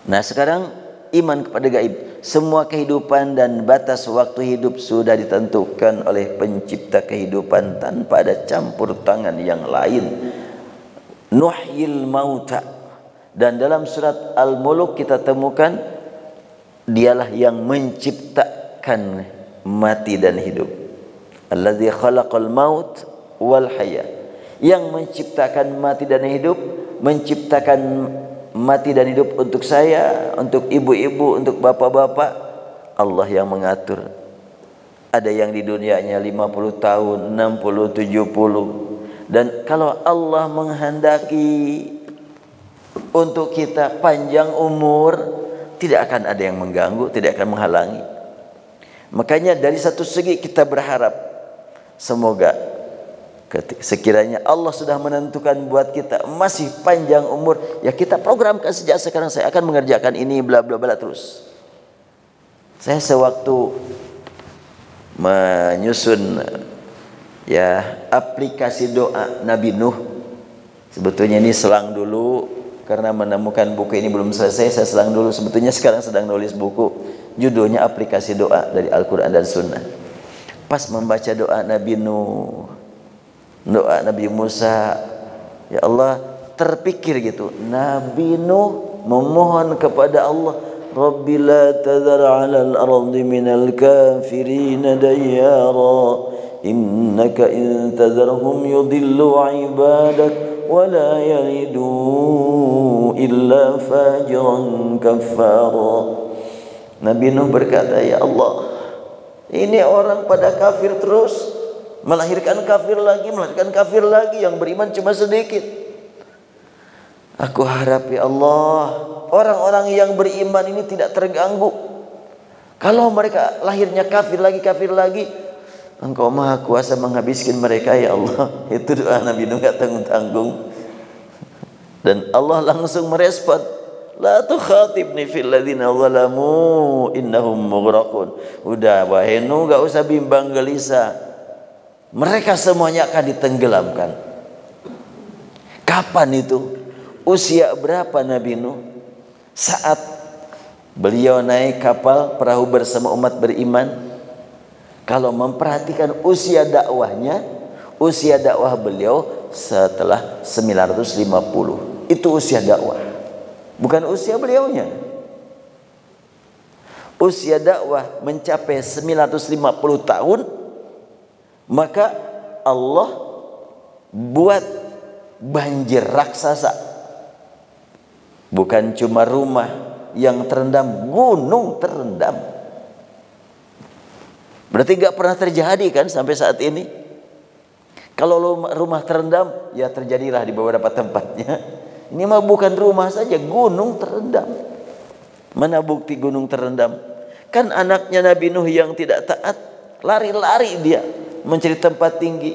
S1: Nah sekarang iman kepada gaib. Semua kehidupan dan batas waktu hidup sudah ditentukan oleh pencipta kehidupan tanpa ada campur tangan yang lain. Nuhyil mauta. Dan dalam surat Al-Mulk kita temukan dialah yang menciptakan mati dan hidup. Allazi khalaqal maut wal haya. Yang menciptakan mati dan hidup, menciptakan mati dan hidup untuk saya, untuk ibu-ibu, untuk bapak-bapak, Allah yang mengatur. Ada yang di dunianya 50 tahun, 60, 70. Dan kalau Allah menghendaki untuk kita panjang umur, tidak akan ada yang mengganggu, tidak akan menghalangi. Makanya dari satu segi kita berharap semoga sekiranya Allah sudah menentukan buat kita masih panjang umur, ya kita programkan sejak sekarang, saya akan mengerjakan ini bla bla bla terus. Saya sewaktu menyusun aplikasi doa Nabi Nuh, sebetulnya ini selang dulu karena menemukan buku ini belum selesai, saya selang dulu. Sebetulnya sekarang sedang nulis buku, judulnya aplikasi doa dari Al-Quran dan Sunnah. Pas membaca doa Nabi Nuh, doa Nabi Musa, ya Allah, terpikir gitu, Nabi Nuh memohon kepada Allah, Rabbi la tadhar 'alal ardi minal kafirin dayyara innaka in tadharhum yudillu 'ibadak wa la yalidu illa fajiran kaffara. Nabi Nuh berkata, ya Allah, ini orang pada kafir terus, melahirkan kafir lagi, melahirkan kafir lagi, yang beriman cuma sedikit. Aku harap ya Allah, orang-orang yang beriman ini tidak terganggu. Kalau mereka lahirnya kafir lagi, Engkau maha kuasa menghabiskan mereka ya Allah. Itu doa Nabi Nuh, gak tanggung-tanggung. Dan Allah langsung merespon, la tukhatibni fil ladzina zalamu innahum mughraqun. Udah wahai Nuh, gak usah bimbang gelisah, mereka semuanya akan ditenggelamkan. Kapan itu? Usia berapa Nabi Nuh? Saat beliau naik kapal perahu bersama umat beriman. Kalau memperhatikan usia dakwahnya, usia dakwah beliau setelah 950. Itu usia dakwah, bukan usia beliaunya. Usia dakwah mencapai 950 tahun, maka Allah buat banjir raksasa. Bukan cuma rumah yang terendam, gunung terendam. Berarti gak pernah terjadi kan sampai saat ini. Kalau rumah terendam, ya terjadilah di beberapa tempatnya. Ini mah bukan rumah saja, gunung terendam. Mana bukti gunung terendam? Kan anaknya Nabi Nuh yang tidak taat, lari-lari dia mencari tempat tinggi.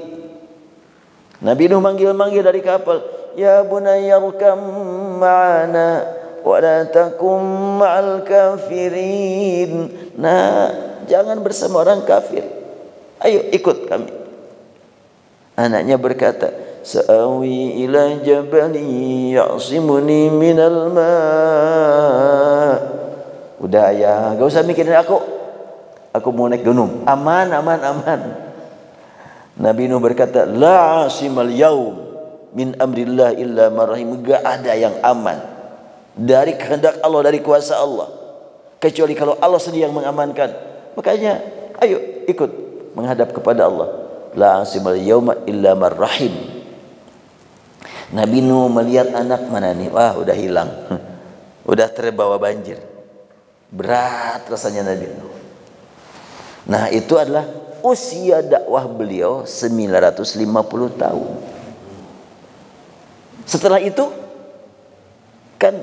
S1: Nabi Nuh manggil-manggil dari kapal, ya bunayya rkam ma'ana wa la takum ma'al kafirin. Nah, jangan bersama orang kafir, ayo ikut kami. Anaknya berkata, sa'awi ila jabali ya'simuni minal ma'. Udah ya, gak usah mikirin aku mau naik gunung, aman. Nabi Nuh berkata, la asimal yaum min amrillah illa man rahim. Enggak ada yang aman dari kehendak Allah, dari kuasa Allah, kecuali kalau Allah sendiri yang mengamankan. Makanya ayo ikut menghadap kepada Allah. La asimal yauma illa man rahim. Nabi Nuh melihat anak mana nih? Wah, udah hilang. Udah terbawa banjir. Berat rasanya Nabi Nuh. Nah, itu adalah usia dakwah beliau 950 tahun. Setelah itu kan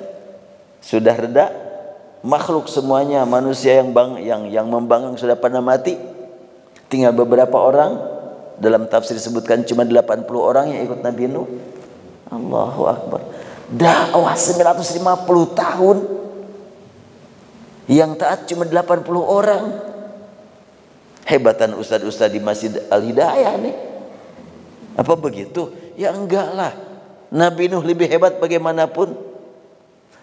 S1: sudah reda, makhluk semuanya, manusia yang membangkang sudah pada mati. Tinggal beberapa orang, dalam tafsir disebutkan cuma 80 orang yang ikut Nabi Nuh. Allahu Akbar. Dakwah 950 tahun, yang taat cuma 80 orang. Hebatan ustaz-ustaz di Masjid Al-Hidayah nih. Apa begitu? Ya enggak lah. Nabi Nuh lebih hebat bagaimanapun.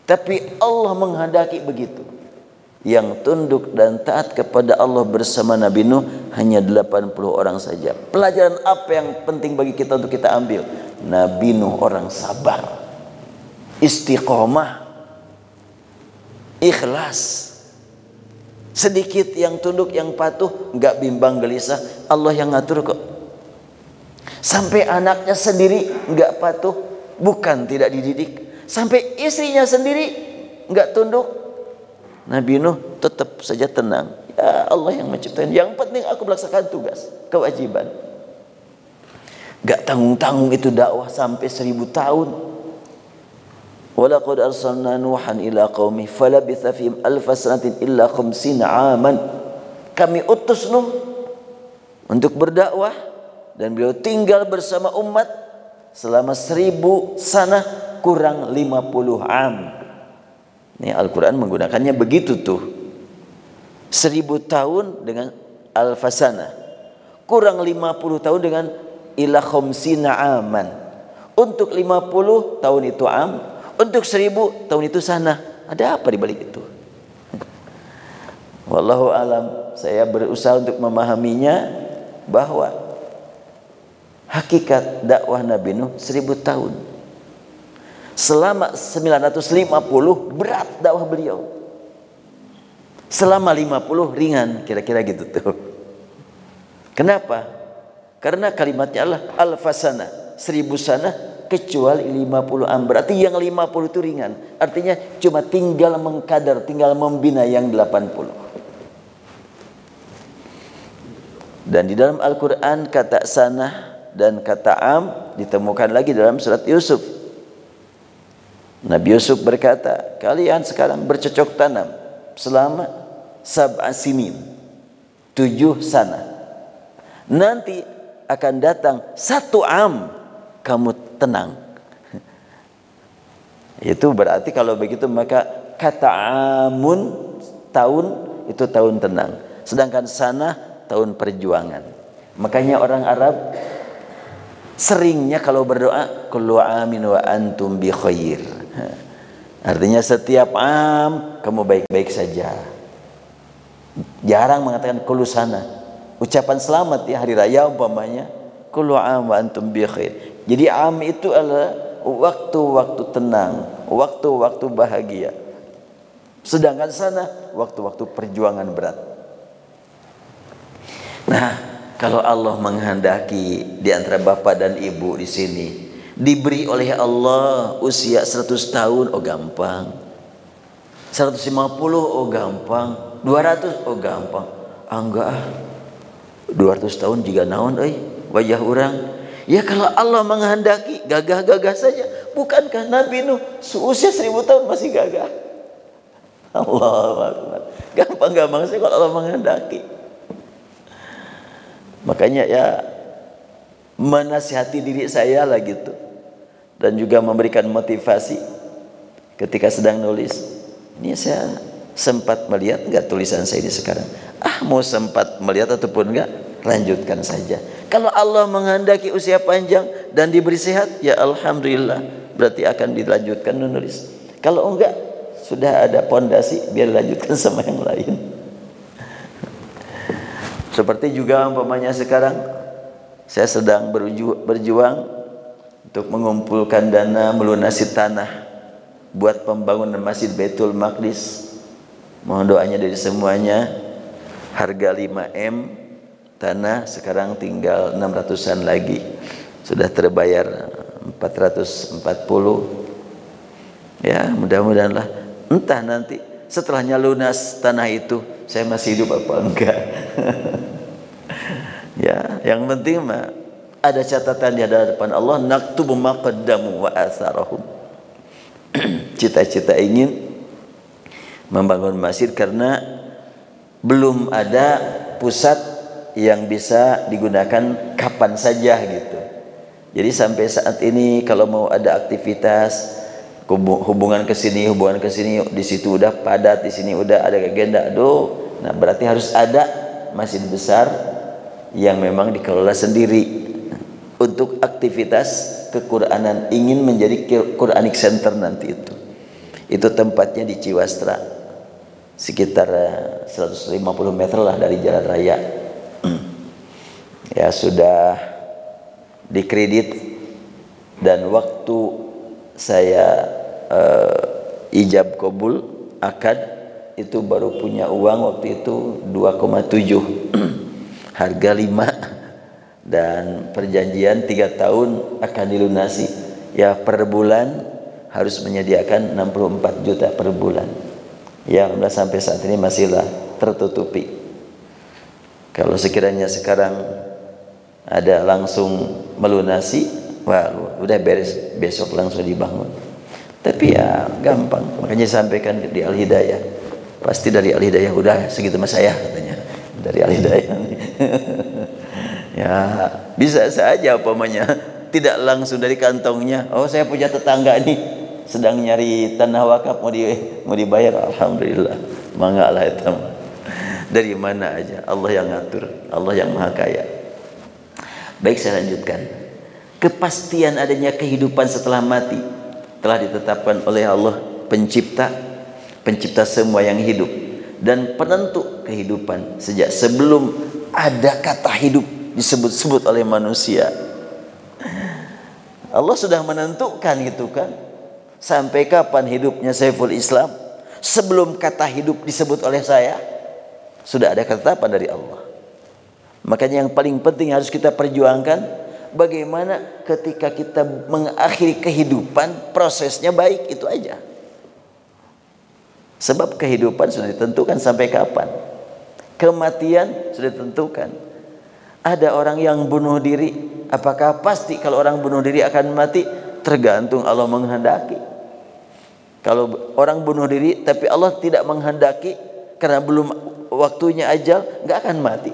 S1: Tapi Allah menghendaki begitu. Yang tunduk dan taat kepada Allah bersama Nabi Nuh hanya 80 orang saja. Pelajaran apa yang penting bagi kita untuk kita ambil? Nabi Nuh orang sabar, istiqomah, ikhlas. Sedikit yang tunduk, yang patuh, enggak bimbang gelisah, Allah yang ngatur kok. Sampai anaknya sendiri enggak patuh, bukan tidak dididik. Sampai istrinya sendiri enggak tunduk, Nabi Nuh tetap saja tenang. Ya Allah yang menciptakan. Yang penting aku melaksanakan tugas, kewajiban. Enggak tanggung-tanggung itu dakwah sampai 1000 tahun. Walaqad arsalna Nuhan ila qaumi falabitha fihim alfa sanatin illa 50 aman. Kami utus Nuh untuk berdakwah dan beliau tinggal bersama umat selama 1000 sanah kurang 50 am. Ini Al-Quran menggunakannya begitu tuh. 1000 tahun dengan alfa sanah, kurang 50 tahun dengan ila 50 aman. Untuk 50 tahun itu am, untuk 1000 tahun itu sana. Ada apa di balik itu? Wallahu alam. Saya berusaha untuk memahaminya bahwa hakikat dakwah Nabi Nuh 1000 tahun. Selama 950 berat dakwah beliau. Selama 50 ringan, kira-kira gitu tuh. Kenapa? Karena kalimatnya Allah al-fasana, 1000 sana kecuali 50 am. Berarti yang 50 itu ringan. Artinya cuma tinggal mengkadar, tinggal membina yang 80. Dan di dalam Al-Quran kata sanah dan kata am ditemukan lagi dalam surat Yusuf. Nabi Yusuf berkata, kalian sekarang bercocok tanam selama 7 sinin, 7 sana. Nanti akan datang 1 am, kamu tenang. Itu berarti kalau begitu maka kata amun tahun itu tahun tenang, sedangkan sana tahun perjuangan. Makanya orang Arab seringnya kalau berdoa kullu amin wa antum bi khair. Artinya setiap am kamu baik-baik saja. Jarang mengatakan kullu sana. Ucapan selamat ya hari raya umpamanya kullu am wa antum bi khair. Jadi am itu adalah waktu-waktu tenang, waktu-waktu bahagia. Sedangkan sana waktu-waktu perjuangan berat. Nah, kalau Allah menghendaki di antara bapak dan ibu di sini diberi oleh Allah usia 100 tahun, oh gampang. 150 oh gampang. 200 oh gampang. Ah enggak ah. 200 tahun juga naon wajah orang. Ya kalau Allah menghendaki gagah-gagah saja. Bukankah Nabi Nuh seusia 1000 tahun masih gagah? Allahu Akbar. Gampang-gampang sih kalau Allah menghendaki. Makanya ya menasihati diri saya lah gitu. Dan juga memberikan motivasi ketika sedang nulis. Ini saya sempat melihat enggak tulisan saya ini sekarang? Ah mau sempat melihat ataupun enggak, lanjutkan saja. Kalau Allah menghendaki usia panjang dan diberi sehat, ya alhamdulillah, berarti akan dilanjutkan menulis. Kalau enggak, sudah ada pondasi, biar lanjutkan sama yang lain. Seperti juga umpamanya sekarang Saya sedang berjuang untuk mengumpulkan dana melunasi tanah buat pembangunan Masjid Baitul Maqdis. Mohon doanya dari semuanya. Harga 5M tanah sekarang tinggal 600-an lagi. Sudah terbayar 440. Ya, mudah-mudahan lah. Entah nanti setelahnya lunas tanah itu saya masih hidup apa enggak. Ya, yang penting mah ada catatan di hadapan Allah, naktubu ma qaddamu wa atharahum. Cita-cita ingin membangun masjid karena belum ada pusat yang bisa digunakan kapan saja gitu. Jadi sampai saat ini kalau mau ada aktivitas hubungan ke sini, di situ udah padat, di sini udah ada agenda. Aduh, nah berarti harus ada masjid besar yang memang dikelola sendiri untuk aktivitas kequranan, ingin menjadi Quranic Center nanti itu. Itu tempatnya di Ciwastra, sekitar 150 meter lah dari jalan raya. Ya sudah dikredit, dan waktu saya ijab kabul akad itu baru punya uang waktu itu 2,7 harga 5 dan perjanjian 3 tahun akan dilunasi. Ya per bulan harus menyediakan 64 juta per bulan. Ya udah sampai saat ini masihlah tertutupi. Kalau sekiranya sekarang ada langsung melunasi, wah udah beres, besok langsung dibangun. Tapi ya gampang, makanya sampaikan di Al-Hidayah. Pasti dari Al-Hidayah udah segitu mas saya katanya. Dari Al-Hidayah nih. Ya bisa saja umpamanya tidak langsung dari kantongnya. Oh saya punya tetangga nih sedang nyari tanah wakaf mau dibayar, alhamdulillah mangga lah itu. Dari mana aja Allah yang ngatur, Allah yang maha kaya. Baik, saya lanjutkan. Kepastian adanya kehidupan setelah mati telah ditetapkan oleh Allah pencipta semua yang hidup dan penentu kehidupan sejak sebelum ada kata hidup disebut-sebut oleh manusia. Allah sudah menentukan gitu kan, sampai kapan hidupnya Saiful Islam. Sebelum kata hidup disebut oleh saya, sudah ada ketetapan dari Allah. Makanya yang paling penting harus kita perjuangkan, bagaimana ketika kita mengakhiri kehidupan prosesnya baik, itu aja. Sebab kehidupan sudah ditentukan sampai kapan, kematian sudah ditentukan. Ada orang yang bunuh diri, apakah pasti kalau orang bunuh diri akan mati? Tergantung Allah menghendaki. Kalau orang bunuh diri tapi Allah tidak menghendaki karena belum waktunya ajal, nggak akan mati.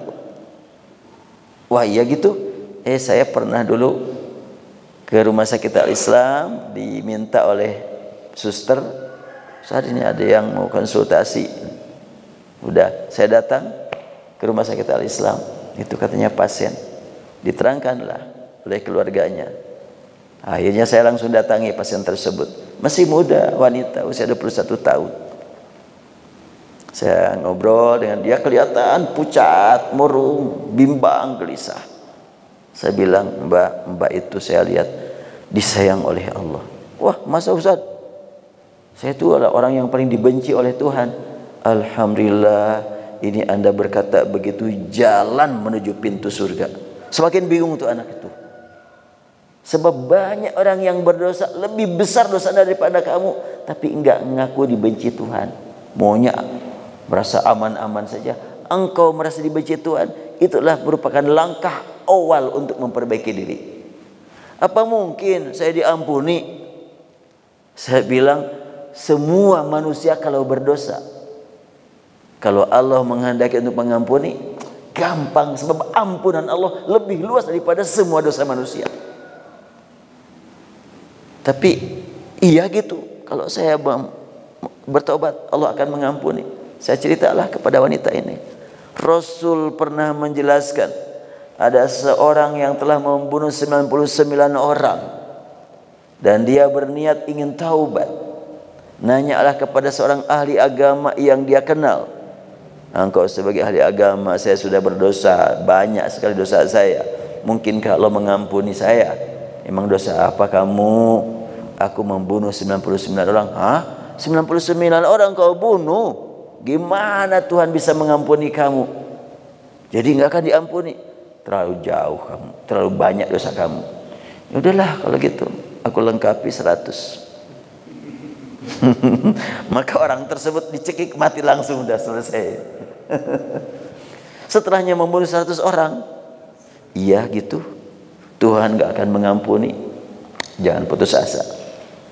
S1: Wah iya gitu. Saya pernah dulu ke rumah sakit Al-Islam, diminta oleh suster, saat ini ada yang mau konsultasi. Udah, saya datang ke rumah sakit Al-Islam. Itu katanya pasien. Diterangkanlah oleh keluarganya. Akhirnya saya langsung datangi pasien tersebut. Masih muda, wanita, usia 21 tahun. Saya ngobrol dengan dia, kelihatan pucat, murung, bimbang, gelisah. Saya bilang, mbak itu saya lihat disayang oleh Allah. Wah, masa Ustaz? Saya itu adalah orang yang paling dibenci oleh Tuhan. Alhamdulillah, ini Anda berkata begitu, jalan menuju pintu surga. Semakin bingung tuh anak itu. Sebab banyak orang yang berdosa, lebih besar dosa daripada kamu, tapi enggak ngaku dibenci Tuhan. Maunya merasa aman-aman saja. Engkau merasa dibenci Tuhan, itulah merupakan langkah awal untuk memperbaiki diri. Apa mungkin saya diampuni? Saya bilang, semua manusia kalau berdosa, kalau Allah menghendaki untuk mengampuni, gampang. Sebab ampunan Allah lebih luas daripada semua dosa manusia. Tapi iya gitu, kalau saya bertobat Allah akan mengampuni. Saya ceritalah kepada wanita ini, Rasul pernah menjelaskan, ada seorang yang telah membunuh 99 orang dan dia berniat ingin taubat. Nanyalah kepada seorang ahli agama yang dia kenal. Engkau sebagai ahli agama, saya sudah berdosa, banyak sekali dosa saya. mungkinkah Allah mengampuni saya? Emang dosa apa kamu? Aku membunuh 99 orang. Hah? 99 orang kau bunuh? Gimana Tuhan bisa mengampuni kamu? Jadi nggak akan diampuni. Terlalu jauh kamu, terlalu banyak dosa kamu. Ya udahlah kalau gitu, aku lengkapi 100. Maka orang tersebut dicekik mati langsung, udah selesai. Setelahnya membunuh 100 orang. Iya gitu, Tuhan gak akan mengampuni. Jangan putus asa,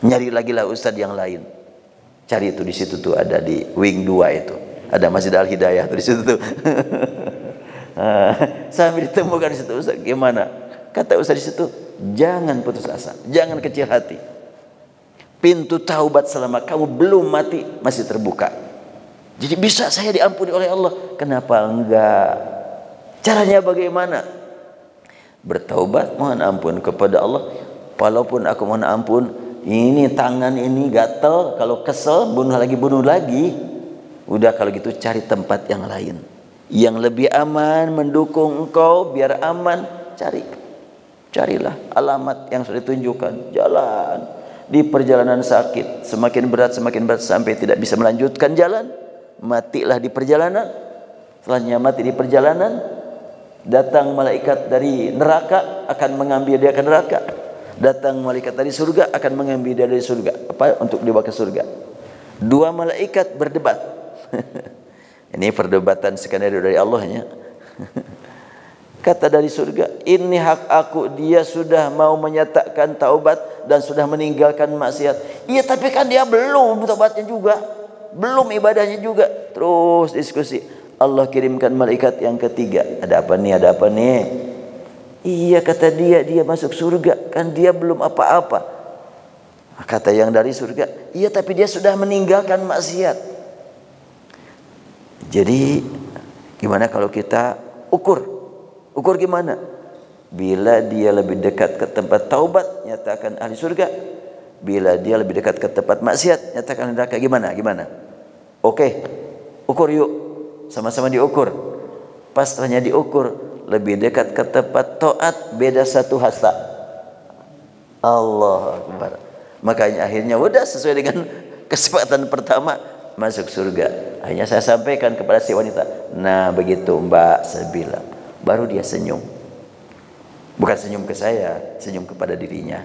S1: nyari lagi lah ustadz yang lain. Cari itu, di situ tuh ada di wing 2 itu ada Masjid Al Hidayah tuh di situ tuh. Sambil ditemukan di situ, Ustaz gimana? Kata Ustaz di situ, jangan putus asa, jangan kecil hati. Pintu taubat selama kamu belum mati masih terbuka. Jadi bisa saya diampuni oleh Allah. Kenapa enggak? Caranya bagaimana? Bertaubat, mohon ampun kepada Allah. Walaupun aku mohon ampun, ini tangan ini gatel, kalau kesel bunuh lagi. Udah kalau gitu cari tempat yang lain yang lebih aman, mendukung engkau biar aman. Carilah alamat yang sudah ditunjukkan, jalan. Di perjalanan sakit, semakin berat sampai tidak bisa melanjutkan jalan, matilah di perjalanan. Setelahnya mati di perjalanan, datang malaikat dari neraka akan mengambil dia ke neraka. Datang malaikat dari surga akan mengambil dia dari surga. Apa? Untuk dibawa ke surga. Dua malaikat berdebat. Ini perdebatan skenario dari Allahnya. Kata dari surga, ini hak aku, dia sudah mau menyatakan taubat dan sudah meninggalkan maksiat. Iya tapi kan dia belum taubatnya juga, belum ibadahnya juga. Terus diskusi. Allah kirimkan malaikat yang ketiga. Ada apa nih? Iya kata dia masuk surga, kan dia belum apa-apa. Kata yang dari surga, iya tapi dia sudah meninggalkan maksiat. Jadi gimana kalau kita ukur gimana? Bila dia lebih dekat ke tempat taubat, nyatakan ahli surga. Bila dia lebih dekat ke tempat maksiat, nyatakan neraka. Gimana? Oke, ukur yuk, sama-sama diukur. Pas setelahnya diukur, lebih dekat ke tempat taat, beda 1 hasta. Allah Akbar. Makanya akhirnya udah sesuai dengan kesepakatan pertama, masuk surga. Akhirnya saya sampaikan kepada si wanita, nah begitu mbak, saya bilang. Baru dia senyum. Bukan senyum ke saya, senyum kepada dirinya.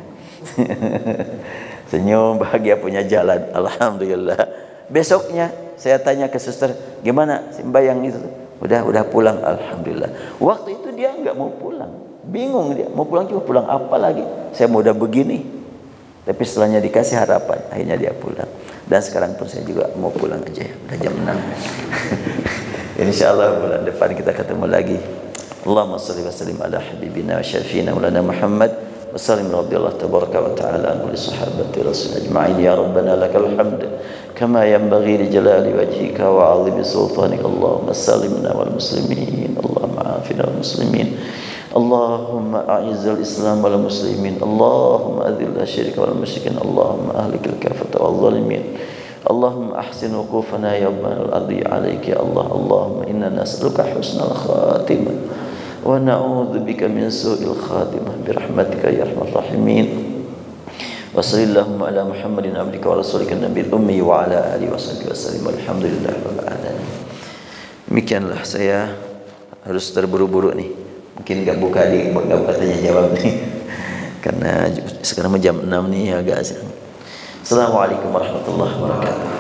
S1: Senyum bahagia punya jalan. Alhamdulillah. Besoknya saya tanya ke suster, gimana si mbak yang itu? Udah pulang, alhamdulillah. Waktu itu dia nggak mau pulang, bingung dia mau pulang juga, pulang apa lagi? Saya mau udah begini. Tapi setelahnya dikasih harapan, akhirnya dia pulang. Dan sekarang pun saya juga mau pulang aja, udah jam 6. Insyaallah bulan depan kita ketemu lagi. Allahumma salli wa sallim ala habibina wa syafiina maulana Muhammad wa sallim radhiyallahu tabaraka wa ta'ala an kulli sahabati rasul ajma'in ya rabbana lakal hamd kama yanbaghi li jalali wajhika wa 'azimi sultanika. Allahumma sallimna wal muslimin, Allahumma afina wal muslimin, Allahumma a'izzal islam wal muslimin, Allahumma adhil asyirka wal musyrikin, Allahumma ahlikil kafata wal zalimin. اللهم أحسن وقوفنا يوم الأرض عليك يا الله. اللهم إنا نسألك حسن الخاتمة ونعوذ بك من سوء الخاتمة برحمتك يا أرحم الراحمين. وصلى اللهم على محمد عبدك ورسولك النبي الأمي وعلى آله وصحبه وسلم والحمد لله رب العالمين. Demikianlah, saya harus terburu-buru nih. Mungkin nggak buka tanya jawab nih, karena sekarang jam 6 nih agak. Assalamualaikum warahmatullahi wabarakatuh.